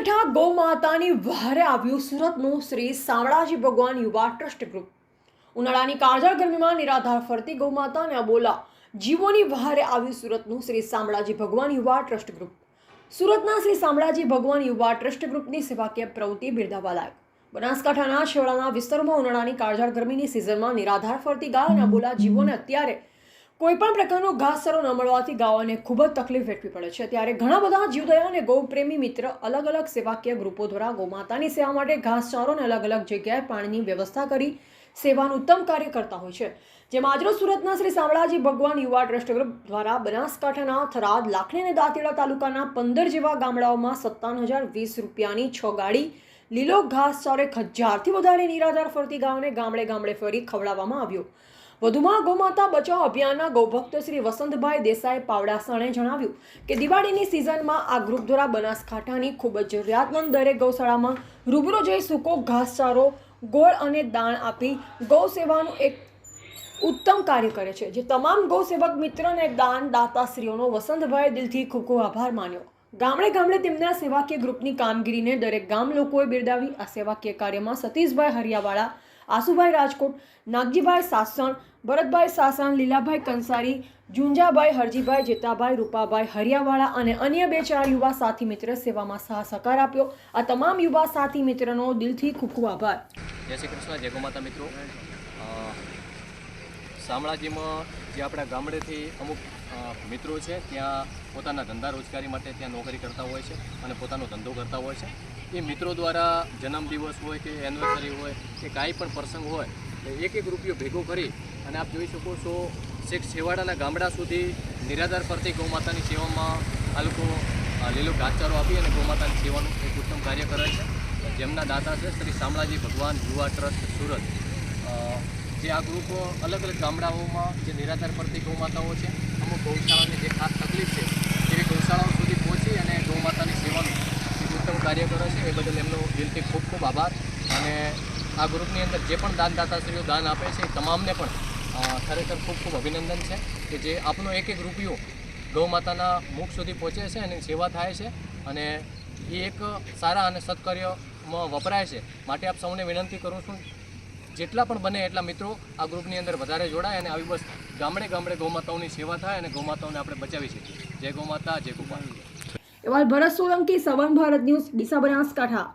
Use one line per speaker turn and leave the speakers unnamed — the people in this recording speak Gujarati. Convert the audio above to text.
બનાસકાંઠા ગૌ માતાની વહારે આવ્યું સુરતનું શ્રી શામળાજી ભગવાન યુવા ટ્રસ્ટ ગ્રુપ. ઉનાળાની કાળઝાળ ગરમીમાં નિરાધાર ફરતી ગૌ માતાને અબોલા જીવોની વહારે આવ્યું સુરતનું શ્રી શામળાજી ભગવાન યુવા ટ્રસ્ટ ગ્રુપ. સુરતના શ્રી શામળાજી ભગવાન યુવા ટ્રસ્ટ ગ્રુપની સેવાકીય પ્રવૃત્તિ બિરદાવવા લાયક. બનાસકાંઠાના છેવાડાના વિસ્તારોમાં ઉનાળાની કાળઝાળ ગરમીની સિઝનમાં નિરાધાર ફરતી ગાય અને અબોલા જીવોને અત્યારે કોઈપણ પ્રકારનો ઘાસચારો ન મળવાથી ગાયોને ખૂબ જ તકલીફ વેઠવી પડે છે. ત્યારે ઘણા બધા જીવદયા અને ગૌપ્રેમી મિત્ર અલગ અલગ સેવાકીય ગ્રુપો દ્વારા ગૌમાતાની સેવા માટે ઘાસચારો અને અલગ અલગ જગ્યાએ પાણીની વ્યવસ્થા કરી સેવાનું ઉત્તમ કાર્ય કરતા હોય છે. જેમાં આજરોજ સુરતના શ્રી શામળાજી ભગવાન યુવા ટ્રસ્ટ ગ્રુપ દ્વારા બનાસકાંઠાના થરાદ, લાખણી અને દાંતીવાડા તાલુકાના 15 જેવા ગામડાઓમાં 57,020 રૂપિયાની 6 ગાડી લીલો ઘાસચારો 1,000થી વધારે નિરાધાર ફરતી ગાયોને ગામડે ગામડે ફરી ખવડાવવામાં આવ્યો. વધુમાં ગૌમાતા બચાવ અભિયાનના ગૌભક્ત શ્રી વસંતભાઈ દેસાઈ પાવડાસાણે જણાવ્યું કે દિવાળીની સિઝનમાં આ ગ્રુપ દ્વારા બનાસકાંઠાની ખૂબ જ જરૂરિયાતમંદ દરેક ગૌશાળામાં રૂબરૂ જઈ સૂકો ઘાસચારો, ગોળ અને દાણ આપી ગૌ સેવાનું એક ઉત્તમ કાર્ય કરે છે. જે તમામ ગૌ સેવક મિત્ર અને દાનદાતાશ્રીઓનો વસંતભાઈ દિલથી ખૂબ ખૂબ આભાર માન્યો. ગામડે ગામડે તેમના સેવાકીય ગ્રુપની કામગીરીને દરેક ગામ લોકોએ બિરદાવી. આ સેવાકીય કાર્યમાં સતીશભાઈ હરિયાવાળા, આસુભાઈ રાજકોટ, નાગજીભાઈ સાસણ, ભરતભાઈ સાસણ, લીલાભાઈ કંસારી, જુંજાભાઈ, હરજીભાઈ, જેતાભાઈ, રૂપાભાઈ હરિયાવાળા અને અન્ય 2-4 યુવા સાથી મિત્ર સેવામાં સહકાર આપ્યો. આ તમામ યુવા સાથી મિત્રનો દિલથી ખૂબ ખૂબ આભાર.
જય શ્રી કૃષ્ણ, જય ગૌમાતા મિત્રો. શામળાજીમાં જે આપણા ગામડેથી અમુક મિત્રો છે ત્યાં પોતાના ધંધા રોજગારી માટે ત્યાં નોકરી કરતા હોય છે અને પોતાનો ધંધો કરતા હોય છે. એ મિત્રો દ્વારા જન્મદિવસ હોય કે એનિવર્સરી હોય કે કાંઈ પણ પ્રસંગ હોય તો 1-1 રૂપિયો ભેગો કરી અને આપ જોઈ શકો છો છેક છેવાડાના ગામડા સુધી નિરાધાર ફરતી ગૌમાતાની સેવામાં આ લોકો લીલો ઘાસચારો આપી અને ગૌમાતાની સેવાનું એક ઉત્તમ કાર્ય કરે છે. જેમના દાતા છે શ્રી શામળાજી ભગવાન યુવા ટ્રસ્ટ સુરત. જે આ ગ્રુપ અલગ અલગ ગામડાઓમાં જે નિરાધાર ફરતી ગૌમાતાઓ છે, અમુક ગૌશાળાની જે ખાસ તકલીફ છે એવી ગૌશાળાઓ સુધી પહોંચી અને ગૌમાતાની સેવાનું ઉત્તમ કાર્ય કરે છે. એ બદલ એમનો દિલથી ખૂબ ખૂબ આભાર. અને આ ગ્રુપની અંદર જે પણ દાનદાતાશ્રીઓ દાન આપે છે એ તમામને પણ ખરેખર ખૂબ ખૂબ અભિનંદન છે કે જે આપનો 1-1 રૂપિયો ગૌમાતાના મુખ સુધી પહોંચે છે અને સેવા થાય છે અને એ એક સારા અને સત્કાર્યમાં વપરાય છે. માટે આપ સૌને વિનંતી કરું છું જેટલા પણ બને એટલા મિત્રો આ ગ્રુપની અંદર વધારે જોડાય અને આવી બસ ગામડે ગામડે ગૌમાતાઓની સેવા થાય અને ગૌમાતાઓને આપણે બચાવી શકીએ. જય ગૌમાતા, જય ગોપાલ.
એવા ભરત સોલંકી, સવર્ણ ભારત ન્યૂઝ, ડીસા, બનાસકાંઠા.